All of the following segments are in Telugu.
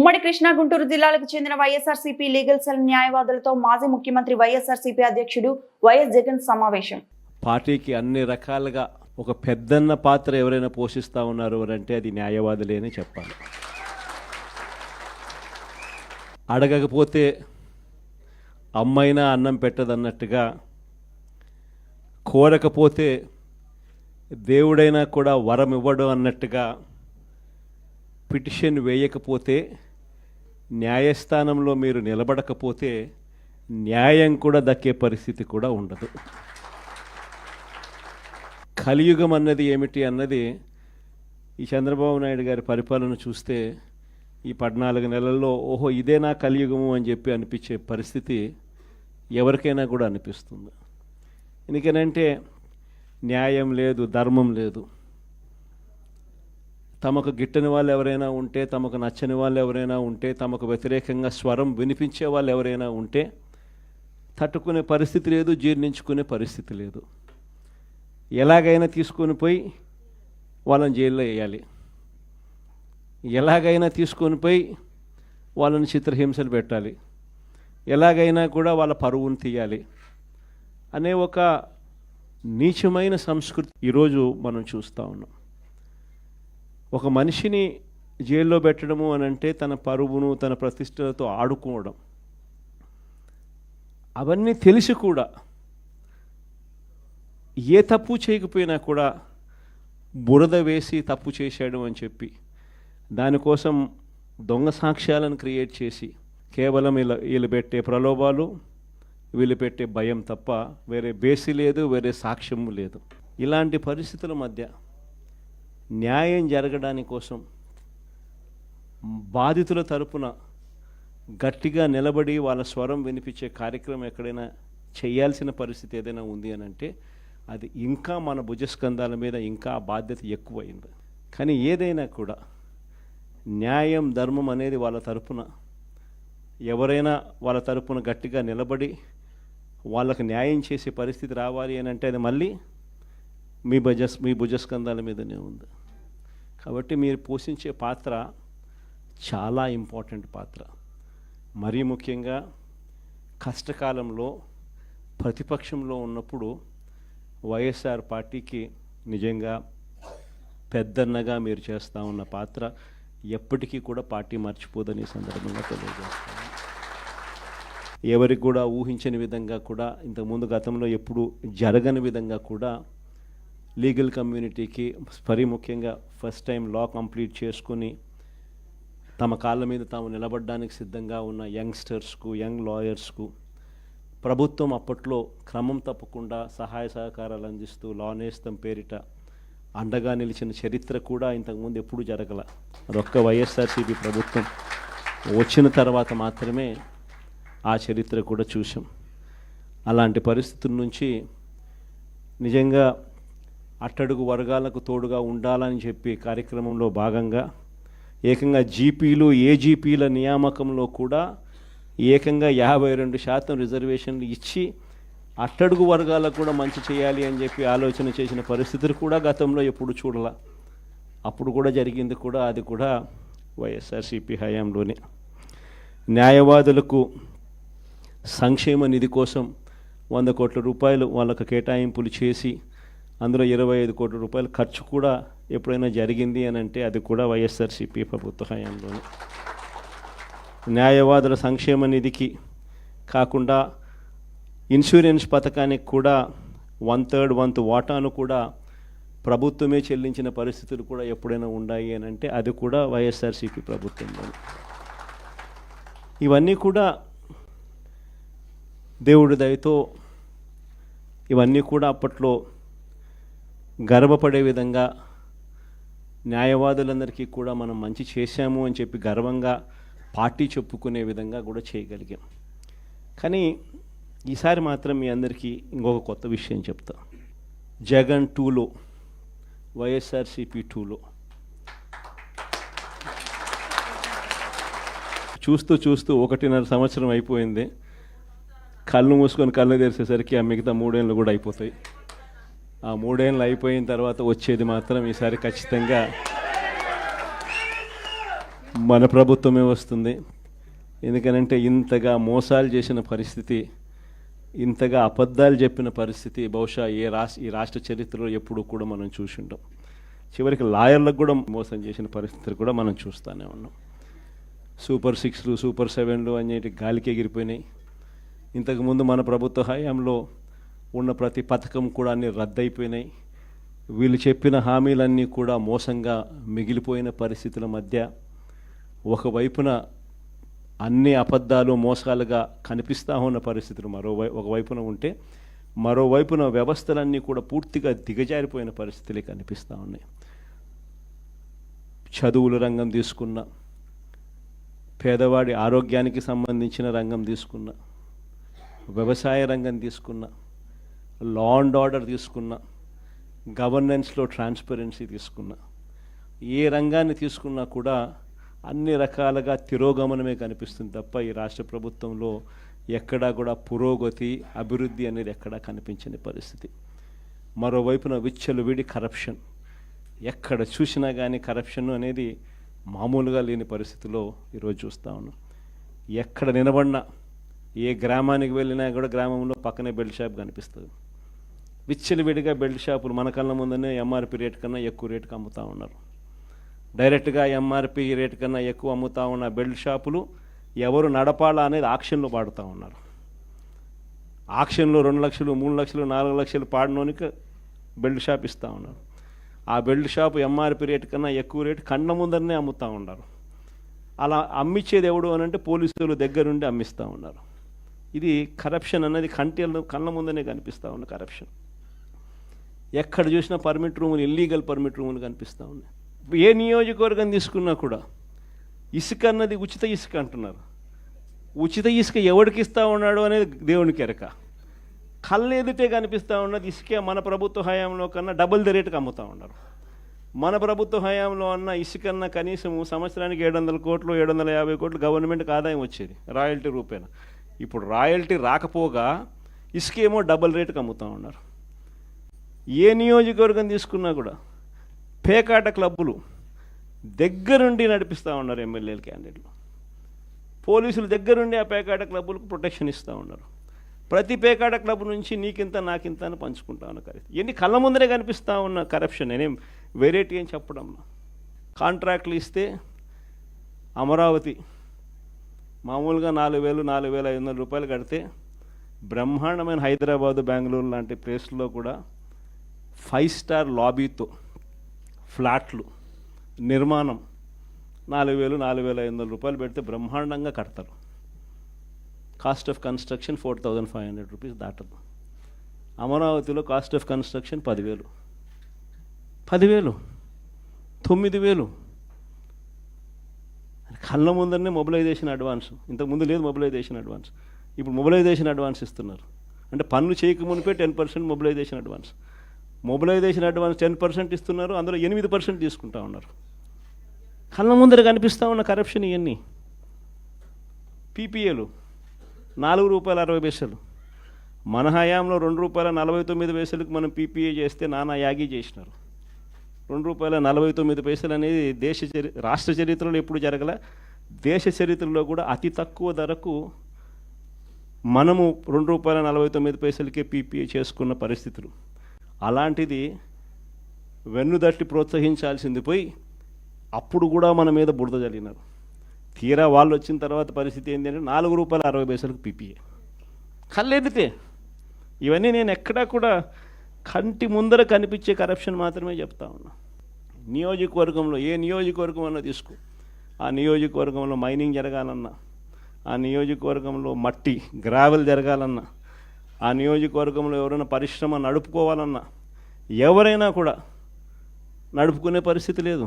ఉమ్మడి కృష్ణా గుంటూరు జిల్లాలకు చెందిన వైఎస్ఆర్సీపీ లీగల్ సెల్ న్యాయవాదులతో మాజీ ముఖ్యమంత్రి వైఎస్ఆర్సీపీ అధ్యక్షుడు వైఎస్ జగన్ సమావేశం. పార్టీకి అన్ని రకాలుగా ఒక పెద్దన్న పాత్ర ఎవరైనా పోషిస్తూ ఉన్నారు అంటే అది న్యాయవాదులే అని చెప్పాలి. అడగకపోతే అమ్మైనా అన్నం పెట్టదన్నట్టుగా, కోరకపోతే దేవుడైనా కూడా వరం ఇవ్వడం అన్నట్టుగా, పిటిషన్ వేయకపోతే, న్యాయస్థానంలో మీరు నిలబడకపోతే న్యాయం కూడా దక్కే పరిస్థితి కూడా ఉండదు. కలియుగం అన్నది ఏమిటి అన్నది ఈ చంద్రబాబు నాయుడు గారి పరిపాలన చూస్తే ఈ 14 నెలల్లో ఓహో ఇదేనా కలియుగము అని చెప్పి అనిపించే పరిస్థితి ఎవరికైనా కూడా అనిపిస్తుంది. ఎందుకనంటే న్యాయం లేదు, ధర్మం లేదు. తమకు గిట్టని వాళ్ళు ఎవరైనా ఉంటే, తమకు నచ్చని వాళ్ళు ఎవరైనా ఉంటే, తమకు వ్యతిరేకంగా స్వరం వినిపించే వాళ్ళు ఎవరైనా ఉంటే తట్టుకునే పరిస్థితి లేదు, జీర్ణించుకునే పరిస్థితి లేదు. ఎలాగైనా తీసుకొని పోయి వాళ్ళని జైల్లో వేయాలి, ఎలాగైనా తీసుకొని పోయి వాళ్ళని చిత్రహింసలు పెట్టాలి, ఎలాగైనా కూడా వాళ్ళ పరువును తీయాలి అనే ఒక నీచమైన సంస్కృతి ఈరోజు మనం చూస్తూ ఉన్నాం. ఒక మనిషిని జైల్లో పెట్టడము అని అంటే తన పరువును, తన ప్రతిష్టలతో ఆడుకోవడం. అవన్నీ తెలిసి కూడా ఏ తప్పు చేయకపోయినా కూడా బురద వేసి తప్పు చేశాడు అని చెప్పి దానికోసం దొంగ సాక్ష్యాలను క్రియేట్ చేసి కేవలం వీళ్ళు పెట్టే ప్రలోభాలు, వీళ్ళు పెట్టే భయం తప్ప వేరే బేసి లేదు, వేరే సాక్ష్యము లేదు. ఇలాంటి పరిస్థితుల మధ్య న్యాయం జరగడానికి కోసం బాధితుల తరపున గట్టిగా నిలబడి వాళ్ళ స్వరం వినిపించే కార్యక్రమం ఎక్కడైనా చేయాల్సిన పరిస్థితి ఏదైనా ఉంది అని అంటే అది ఇంకా మన భుజస్కంధాల మీద ఇంకా బాధ్యత ఎక్కువైంది. కానీ ఏదైనా కూడా న్యాయం, ధర్మం అనేది వాళ్ళ తరపున ఎవరైనా వాళ్ళ తరపున గట్టిగా నిలబడి వాళ్ళకు న్యాయం చేసే పరిస్థితి రావాలి అని అంటే అది మళ్ళీ మీ భుజస్కంధాల మీదనే ఉంది. కాబట్టి మీరు పోషించే పాత్ర చాలా ఇంపార్టెంట్ పాత్ర. మరీ ముఖ్యంగా కష్టకాలంలో ప్రతిపక్షంలో ఉన్నప్పుడు వైఎస్ఆర్ పార్టీకి నిజంగా పెద్దన్నగా మీరు చేస్తూ ఉన్న పాత్ర ఎప్పటికీ కూడా పార్టీ మర్చిపోదని సందర్భంగా తెలియజేస్తాను. ఎవరికి కూడా ఊహించని విధంగా కూడా, ఇంతకుముందు గతంలో ఎప్పుడు జరగని విధంగా కూడా లీగల్ కమ్యూనిటీకి మరీ ముఖ్యంగా ఫస్ట్ టైం లా కంప్లీట్ చేసుకుని తమ కాళ్ళ మీద తాము నిలబడడానికి సిద్ధంగా ఉన్న యంగ్స్టర్స్కు, యంగ్ లాయర్స్కు ప్రభుత్వం అప్పట్లో క్రమం తప్పకుండా సహాయ సహకారాలు అందిస్తూ లా నేస్తం పేరిట అండగా నిలిచిన చరిత్ర కూడా ఇంతకుముందు ఎప్పుడూ జరగల. అదొక్క వైఎస్ఆర్సీపీ ప్రభుత్వం వచ్చిన తర్వాత మాత్రమే ఆ చరిత్ర కూడా చూసాం. అలాంటి పరిస్థితుల నుంచి నిజంగా అట్టడుగు వర్గాలకు తోడుగా ఉండాలని చెప్పి కార్యక్రమంలో భాగంగా ఏకంగా జీపీలు, ఏజీపీల నియామకంలో కూడా ఏకంగా 52% రిజర్వేషన్లు ఇచ్చి అట్టడుగు వర్గాలకు కూడా మంచి చేయాలి అని చెప్పి ఆలోచన చేసిన పరిస్థితులు కూడా గతంలో ఎప్పుడు చూడాల. అప్పుడు కూడా జరిగింది కూడా, అది కూడా వైఎస్ఆర్సీపీ హయాంలోనే. న్యాయవాదులకు సంక్షేమ నిధి కోసం 100 కోట్ల రూపాయలు వాళ్ళకు కేటాయింపులు చేసి అందులో 25 కోట్ల రూపాయలు ఖర్చు కూడా ఎప్పుడైనా జరిగింది అని అంటే అది కూడా వైఎస్ఆర్సీపీ ప్రభుత్వ హయాంలోనే. న్యాయవాదుల సంక్షేమ నిధికి కాకుండా ఇన్సూరెన్స్ పథకానికి కూడా 1/3 వంతు వాటాను కూడా ప్రభుత్వమే చెల్లించిన పరిస్థితులు కూడా ఎప్పుడైనా ఉన్నాయి అని అంటే అది కూడా వైఎస్ఆర్సీపీ ప్రభుత్వంలోనే. ఇవన్నీ కూడా దేవుడి దయతో ఇవన్నీ కూడా అప్పట్లో గర్వపడే విధంగా న్యాయవాదులందరికీ కూడా మనం మంచి చేశాము అని చెప్పి గర్వంగా పార్టీ చెప్పుకునే విధంగా కూడా చేయగలిగాం. కానీ ఈసారి మాత్రం మీ అందరికీ ఇంకొక కొత్త విషయం చెప్తా. జగన్ 2లో, వైఎస్ఆర్సీపీ 2లో చూస్తూ 1.5 సంవత్సరం అయిపోయింది. కళ్ళు మూసుకొని కళ్ళు తెరిచేసరికి ఆ మిగతా 3 ఏళ్ళు కూడా అయిపోతాయి. ఆ 3 ఏళ్ళు అయిపోయిన తర్వాత వచ్చేది మాత్రం ఈసారి ఖచ్చితంగా మన ప్రభుత్వమే వస్తుంది. ఎందుకనంటే ఇంతగా మోసాలు చేసిన పరిస్థితి, ఇంతగా అబద్ధాలు చెప్పిన పరిస్థితి బహుశా ఈ రాష్ట్ర చరిత్రలో ఎప్పుడు కూడా మనం చూసి ఉంటాం. చివరికి లాయర్లకు కూడా మోసం చేసిన పరిస్థితులు కూడా మనం చూస్తూనే ఉన్నాం. సూపర్ 6లు సూపర్ 7లు అనేటి గాలికి ఎగిరిపోయినాయి. ఇంతకుముందు మన ప్రభుత్వ హయాంలో ఉన్న ప్రతి పథకం కూడా అన్నీ రద్దయిపోయినాయి. వీళ్ళు చెప్పిన హామీలన్నీ కూడా మోసంగా మిగిలిపోయిన పరిస్థితుల మధ్య ఒకవైపున అన్ని అబద్ధాలు మోసాలుగా కనిపిస్తూ ఉన్న పరిస్థితులు ఒకవైపున ఉంటే, మరోవైపున వ్యవస్థలన్నీ కూడా పూర్తిగా దిగజారిపోయిన పరిస్థితులే కనిపిస్తూ ఉన్నాయి. చదువుల రంగం తీసుకున్న, పేదవాడి ఆరోగ్యానికి సంబంధించిన రంగం తీసుకున్న, వ్యవసాయ రంగం తీసుకున్న, లా అండ్ ఆర్డర్ తీసుకున్న, గవర్నెన్స్లో ట్రాన్స్పరెన్సీ తీసుకున్న, ఏ రంగాన్ని తీసుకున్నా కూడా అన్ని రకాలుగా తిరోగమనమే కనిపిస్తుంది తప్ప ఈ రాష్ట్ర ప్రభుత్వంలో ఎక్కడా కూడా పురోగతి, అభివృద్ధి అనేది ఎక్కడా కనిపించని పరిస్థితి. మరోవైపున విచ్చలవిడి కరప్షన్, ఎక్కడ చూసినా కానీ కరప్షన్ అనేది మామూలుగా లేని పరిస్థితిలో ఈరోజు చూస్తూ ఉన్నాం. ఎక్కడ నిలబడినా, ఏ గ్రామానికి వెళ్ళినా కూడా గ్రామంలో పక్కనే బెల్ట్ షాప్ కనిపిస్తుంది. విచ్చలవిడిగా బెల్ట్ షాపులు మన కళ్ళ ముందనే ఎంఆర్పి రేట్ కన్నా ఎక్కువ రేటుకి అమ్ముతూ ఉన్నారు. డైరెక్ట్గా ఎంఆర్పి రేట్ కన్నా ఎక్కువ అమ్ముతూ ఉన్న బెల్ట్ షాపులు ఎవరు నడపాలా అనేది ఆక్షన్లో పాడుతూ ఉన్నారు. ఆక్షన్లో 2 లక్షలు 3 లక్షలు 4 లక్షలు పాడినోనికి బెల్ట్ షాప్ ఇస్తూ ఉన్నారు. ఆ బెల్ట్ షాపు ఎంఆర్పి రేట్ కన్నా ఎక్కువ రేటు కళ్ళ ముందరనే అమ్ముతూ ఉన్నారు. అలా అమ్మించేది ఎవడు అని అంటే పోలీసులు దగ్గరుండి అమ్మిస్తూ ఉన్నారు. ఇది కరప్షన్ అన్నది కళ్ళ ముందనే కనిపిస్తూ ఉన్న కరప్షన్. ఎక్కడ చూసినా పర్మిట్ రూములు, ఇల్లీగల్ పర్మిట్ రూములు కనిపిస్తూ ఉన్నాయి. ఏ నియోజకవర్గం తీసుకున్నా కూడా ఇసుక అన్నది ఉచిత ఇసుక అంటున్నారు. ఉచిత ఇసుక ఎవరికి ఇస్తూ ఉన్నాడు అనేది దేవునికి ఎరక. కళ్ళు ఎదుటే కనిపిస్తూ ఉన్నది ఇసుకే మన ప్రభుత్వ హయాంలో కన్నా డబుల్ ది రేటుకి అమ్ముతూ ఉన్నారు. మన ప్రభుత్వ హయాంలో అన్న ఇసుకన్నా కనీసం సంవత్సరానికి 700 కోట్లు 750 కోట్లు గవర్నమెంట్కి ఆదాయం వచ్చేది రాయల్టీ రూపేణ. ఇప్పుడు రాయల్టీ రాకపోగా ఇసుకేమో డబుల్ రేటుకి అమ్ముతూ ఉన్నారు. ఏ నియోజకవర్గం తీసుకున్నా కూడా పేకాట క్లబ్బులు దగ్గరుండి నడిపిస్తూ ఉన్నారు ఎమ్మెల్యేలు, క్యాండిడేట్లు. పోలీసులు దగ్గరుండి ఆ పేకాట క్లబ్బులకు ప్రొటెక్షన్ ఇస్తూ ఉన్నారు. ప్రతి పేకాట క్లబ్ నుంచి నీకింత నాకింత అని పంచుకుంటా ఉన్న కరెక్ట్. ఎన్ని కళ్ళ ముందరే కనిపిస్తూ ఉన్న కరప్షన్. నేనేం వెరైటీ అని చెప్పడం. కాంట్రాక్ట్లు ఇస్తే అమరావతి మామూలుగా 4,000 4,500 రూపాయలు కడితే బ్రహ్మాండమైన హైదరాబాదు, బెంగళూరు లాంటి ప్లేస్లో కూడా 5 స్టార్ లాబీతో ఫ్లాట్లు నిర్మాణం 4,000 4,500 రూపాయలు పెడితే బ్రహ్మాండంగా కడతారు. కాస్ట్ ఆఫ్ కన్స్ట్రక్షన్ 4,500 రూపీస్ దాటదు. అమరావతిలో కాస్ట్ ఆఫ్ కన్స్ట్రక్షన్ 10,000 9,000 కళ్ళ ముందరనే మొబిలైజేషన్ అడ్వాన్స్. ఇంతకుముందు లేదు మొబిలైజేషన్ అడ్వాన్స్, ఇప్పుడు మొబిలైజేషన్ అడ్వాన్స్ ఇస్తున్నారు. అంటే పన్ను చేయక మునిపే 10% మొబిలైజేషన్ అడ్వాన్స్. మొబిలైజేషన్ అడ్వాన్స్ 10% ఇస్తున్నారు, అందులో 8% తీసుకుంటా ఉన్నారు. కళ్ళ ముందర కనిపిస్తూ ఉన్న కరప్షన్ ఇవన్నీ. పీపీఏలు ₹4.60. మన హయాంలో ₹2.49 మనం పీపీఏ చేస్తే నానా యాగి చేసినారు. ₹2.49 అనేది రాష్ట్ర చరిత్రలో ఎప్పుడు జరగల. దేశ చరిత్రలో కూడా అతి తక్కువ ధరకు మనము ₹2.49 పీపీఏ చేసుకున్న పరిస్థితులు. అలాంటిది వెన్నుదట్టి ప్రోత్సహించాల్సింది పోయి అప్పుడు కూడా మన మీద బురద జల్లినారు. తీరా వాళ్ళు వచ్చిన తర్వాత పరిస్థితి ఏంటి అంటే ₹4.60 పీపీఏ కళ్ళెదితే. ఇవన్నీ నేను ఎక్కడా కూడా కంటి ముందర కనిపించే కరప్షన్ మాత్రమే చెప్తా ఉన్నా. నియోజకవర్గంలో ఏ నియోజకవర్గం అన్నా తీసుకో, ఆ నియోజకవర్గంలో మైనింగ్ జరగాలన్నా, ఆ నియోజకవర్గంలో మట్టి గ్రావెల్ జరగాలన్నా, ఆ నియోజకవర్గంలో ఎవరైనా పరిశ్రమ నడుపుకోవాలన్నా ఎవరైనా కూడా నడుపుకునే పరిస్థితి లేదు.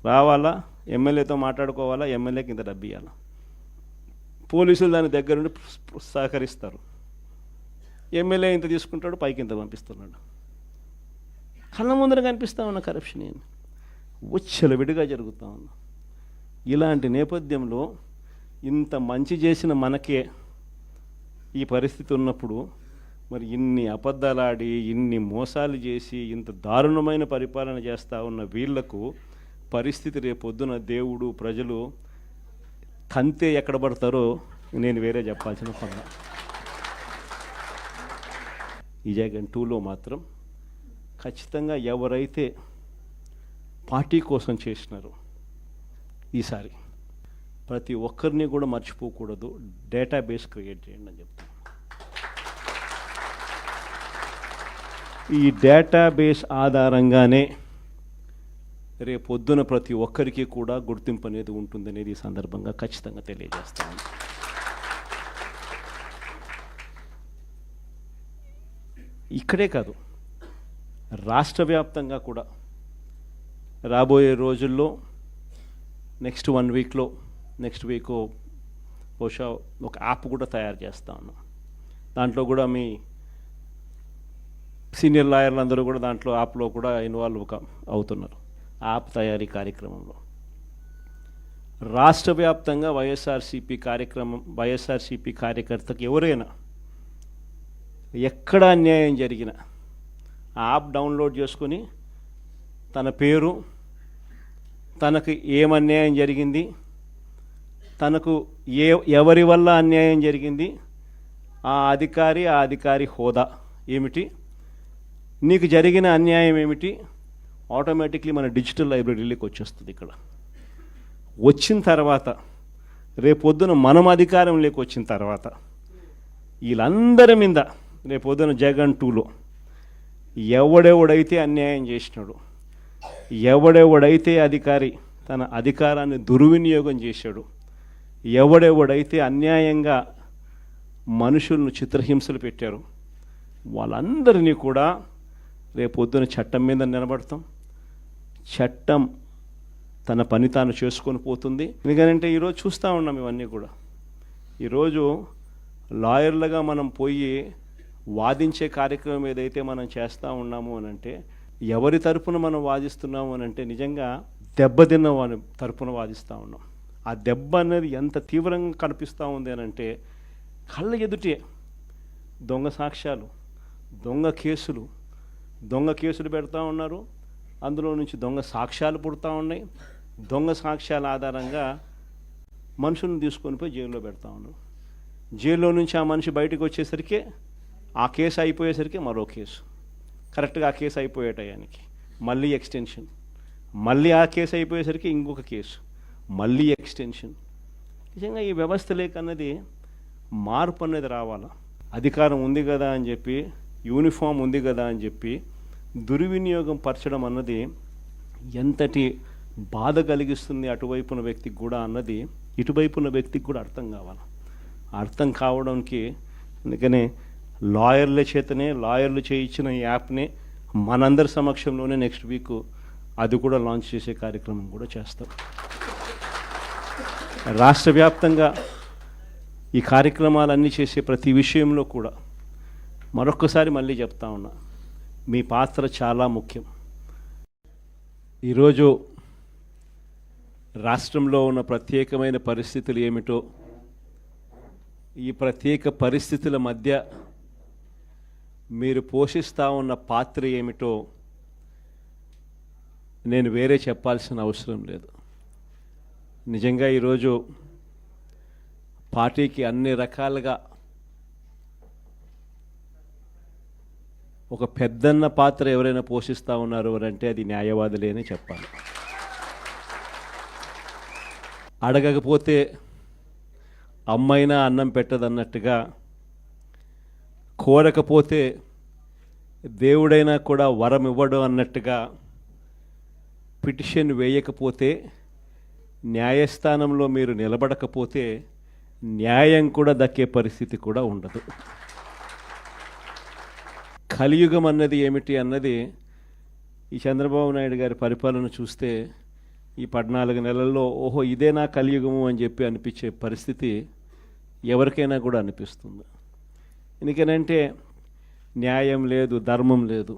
రావాలా, ఎమ్మెల్యేతో మాట్లాడుకోవాలా, ఎమ్మెల్యేకి ఇంత డబ్బు ఇవ్వాలా. పోలీసులు దాని దగ్గరుండి సహకరిస్తారు. ఎమ్మెల్యే ఇంత తీసుకుంటాడు, పైకి ఇంత పంపిస్తున్నాడు. కళ్ళ ముందర కనిపిస్తూ ఉన్న కరప్షన్ ఏంటి విడిగా జరుగుతూ ఉంది. ఇలాంటి నేపథ్యంలో ఇంత మంచి చేసిన మనకే ఈ పరిస్థితి ఉన్నప్పుడు మరి ఇన్ని అబద్ధాలాడి, ఇన్ని మోసాలు చేసి, ఇంత దారుణమైన పరిపాలన చేస్తూ ఉన్న వీళ్లకు పరిస్థితి రేపొద్దున దేవుడు ప్రజలు తంతే ఎక్కడ పడతారో నేను వేరే చెప్పాల్సిన పని. ఈ జగన్ 2లో మాత్రం ఖచ్చితంగా ఎవరైతే పార్టీ కోసం చేసినారో ఈసారి ప్రతి ఒక్కరిని కూడా మర్చిపోకూడదు, డేటాబేస్ క్రియేట్ చేయండి అని చెప్తాను. ఈ డేటాబేస్ ఆధారంగానే రేపొద్దున ప్రతి ఒక్కరికి కూడా గుర్తింపు అనేది ఉంటుందనేది ఈ సందర్భంగా ఖచ్చితంగా తెలియజేస్తాను. ఇక్కడే కాదు, రాష్ట్ర వ్యాప్తంగా కూడా రాబోయే రోజుల్లో నెక్స్ట్ 1 వీక్లో నెక్స్ట్ వీక్ బహుశా ఒక యాప్ కూడా తయారు చేస్తా ఉన్నాం. దాంట్లో కూడా మీ సీనియర్ లాయర్లు అందరూ కూడా దాంట్లో యాప్లో కూడా ఇన్వాల్వ్ అవుతున్నారు. యాప్ తయారీ కార్యక్రమంలో రాష్ట్ర వ్యాప్తంగా వైఎస్ఆర్సీపీ కార్యకర్తకు ఎవరైనా ఎక్కడ అన్యాయం జరిగినా ఆ యాప్ డౌన్లోడ్ చేసుకొని తన పేరు, తనకు ఏమన్యాయం జరిగింది, తనకు ఎవరి వల్ల అన్యాయం జరిగింది, ఆ అధికారి హోదా ఏమిటి, నీకు జరిగిన అన్యాయం ఏమిటి, ఆటోమేటిక్లీ మన డిజిటల్ లైబ్రరీలోకి వచ్చేస్తుంది. ఇక్కడ వచ్చిన తర్వాత రేపొద్దున మనం అధికారంలోకి వచ్చిన తర్వాత వీళ్ళందరి మీద రేపొద్దున జగన్ 2లో ఎవడెవడైతే అన్యాయం చేసినాడు, ఎవడెవడైతే అధికారి తన అధికారాన్ని దుర్వినియోగం చేశాడు, ఎవడెవడైతే అన్యాయంగా మనుషులను చిత్రహింసలు పెట్టారు, వాళ్ళందరినీ కూడా రేపొద్దున చట్టం మీద నిలబడతాం. చట్టం తన పని తాను చేసుకొని పోతుంది. ఎందుకంటే ఈరోజు చూస్తూ ఉన్నాం ఇవన్నీ కూడా. ఈరోజు లాయర్లుగా మనం పోయి వాదించే కార్యక్రమం ఏదైతే మనం చేస్తూ ఉన్నాము అని అంటే, ఎవరి తరపున మనం వాదిస్తున్నాము అని అంటే నిజంగా దెబ్బతిన్న వారి తరపున వాదిస్తూ ఉన్నాం. ఆ దెబ్బ అనేది ఎంత తీవ్రంగా కనిపిస్తూ ఉంది అని అంటే, కళ్ళ ఎదుటే దొంగ సాక్ష్యాలు, దొంగ కేసులు పెడతా ఉన్నారు. అందులో నుంచి దొంగ సాక్ష్యాలు పుడతా ఉన్నాయి. దొంగ సాక్ష్యాల ఆధారంగా మనుషులను తీసుకొని పోయి జైల్లో పెడతా ఉన్నారు. జైల్లో నుంచి ఆ మనిషి బయటకు వచ్చేసరికి ఆ కేసు అయిపోయేసరికి మరో కేసు, కరెక్ట్గా ఆ కేసు అయిపోయే టయానికి మళ్ళీ ఎక్స్టెన్షన్, మళ్ళీ ఆ కేసు అయిపోయేసరికి ఇంకొక కేసు, మళ్ళీ ఎక్స్టెన్షన్. నిజంగా ఈ వ్యవస్థ లేకన్నది మార్పు అనేది రావాలా. అధికారం ఉంది కదా అని చెప్పి, యూనిఫామ్ ఉంది కదా అని చెప్పి దుర్వినియోగం పరచడం అన్నది ఎంతటి బాధ కలిగిస్తుంది అటువైపున వ్యక్తికి కూడా అన్నది ఇటువైపున వ్యక్తికి కూడా అర్థం కావాలి. అర్థం కావడానికి అందుకనే లాయర్లు చేయించిన ఈ యాప్ని మనందరి సమక్షంలోనే నెక్స్ట్ వీక్ అది కూడా లాంచ్ చేసే కార్యక్రమం కూడా చేస్తాం. రాష్ట్ర వ్యాప్తంగా ఈ కార్యక్రమాలన్నీ చేసే ప్రతి విషయంలో కూడా మరొక్కసారి మళ్ళీ చెప్తా ఉన్నా, మీ పాత్ర చాలా ముఖ్యం. ఈరోజు రాష్ట్రంలో ఉన్న ప్రత్యేకమైన పరిస్థితులు ఏమిటో, ఈ ప్రత్యేక పరిస్థితుల మధ్య మీరు పోషిస్తూ ఉన్న పాత్ర ఏమిటో నేను వేరే చెప్పాల్సిన అవసరం లేదు. నిజంగా ఈరోజు పార్టీకి అన్ని రకాలుగా ఒక పెద్దన్న పాత్ర ఎవరైనా పోషిస్తూ ఉన్నారు అంటే అది న్యాయవాదులే అని చెప్పాలి. అడగకపోతే అమ్మైనా అన్నం పెట్టదన్నట్టుగా, కోరకపోతే దేవుడైనా కూడా వరం ఇవ్వడు అన్నట్టుగా, పిటిషన్ వేయకపోతే, న్యాయస్థానంలో మీరు నిలబడకపోతే న్యాయం కూడా దక్కే పరిస్థితి కూడా ఉండదు. కలియుగం అన్నది ఏమిటి అన్నది ఈ చంద్రబాబు నాయుడు గారి పరిపాలన చూస్తే ఈ 14 నెలల్లో ఓహో ఇదేనా కలియుగము అని చెప్పి అనిపించే పరిస్థితి ఎవరికైనా కూడా అనిపిస్తుంది. ఎందుకనంటే న్యాయం లేదు, ధర్మం లేదు.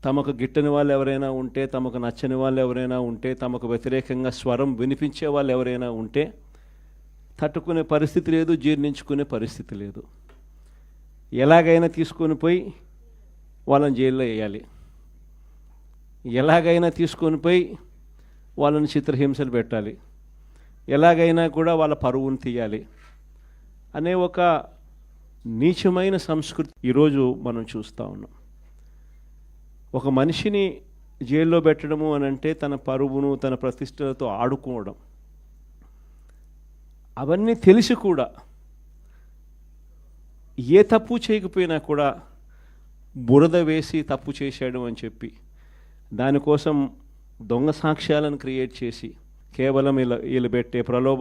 తమకు గిట్టని వాళ్ళు ఎవరైనా ఉంటే, తమకు నచ్చని వాళ్ళు ఎవరైనా ఉంటే, తమకు వ్యతిరేకంగా స్వరం వినిపించే వాళ్ళు ఎవరైనా ఉంటే తట్టుకునే పరిస్థితి లేదు, జీర్ణించుకునే పరిస్థితి లేదు. ఎలాగైనా తీసుకొని పోయి వాళ్ళని జైల్లో వేయాలి. ఎలాగైనా తీసుకొని పోయి వాళ్ళని చిత్రహింసలు పెట్టాలి, ఎలాగైనా కూడా వాళ్ళ పరువును తీయాలి అనే ఒక నీచమైన సంస్కృతి ఈరోజు మనం చూస్తూ ఉన్నాం. ఒక మనిషిని జైల్లో పెట్టడము అని అంటే తన పరువును తన ప్రతిష్టలతో ఆడుకోవడం. అవన్నీ తెలిసి కూడా ఏ తప్పు చేయకపోయినా కూడా బురద వేసి తప్పు చేశాడు అని చెప్పి దానికోసం దొంగ సాక్ష్యాలను క్రియేట్ చేసి కేవలం వీళ్ళు పెట్టే ప్రలోభ